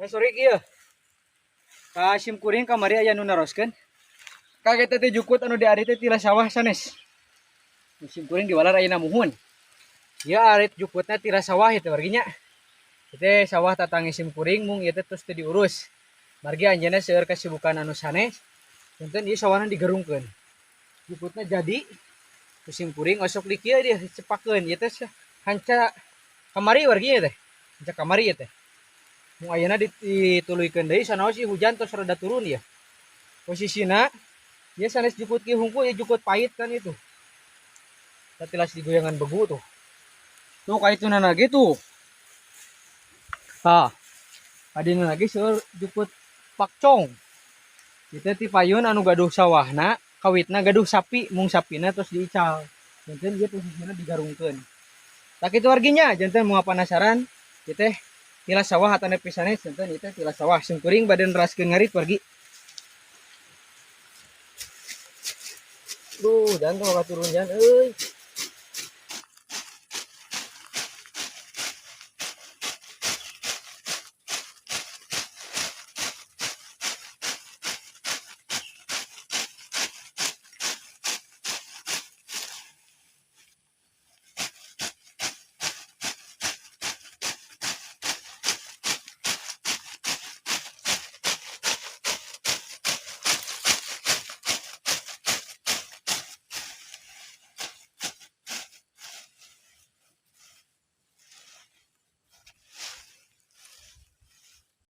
Sorry kieu. Ka sim kuring kamari aya nu naroskeun. Kaget teh jukut anu di ari teh tila sawah sanes. Sim kuring di walar aya muhun. Ieu ari jukutna tila sawah itu wargi nya. Teh sawah tatangge sim kuring mung ieu teh terus teu diurus. Margi anjeunna seueur kasibukan anu sanes. Punten ieu sawahna digerungkeun. Jukutna jadi sim kuring osok di kieu dia cepakeun ieu teh hanca kamari wargi teh. Hanca kamari teh. Mung ayeuna dituluykeun deui sanaos sih hujan tos rada turun ya. Posisina dia sanes jukut kieu hungkul ya jukut pahit kan itu. Tatilas digoyangan begu tuh. Tuh kaituna lagi tuh. Tah. Adina lagi seueur jukut pakcong. Kita ti payun anu gaduh sawahna, kawitna gaduh sapi, mung sapina terus diical. Janten dia posisina digarungkeun. Tak itu warginya, janten mau penasaran, kita tilas sawah atau nepisane, janten itu tilas sawah. Sim kuring badan raskeun ngarit wargi. Duh, jangan tuh turun jangan, euy.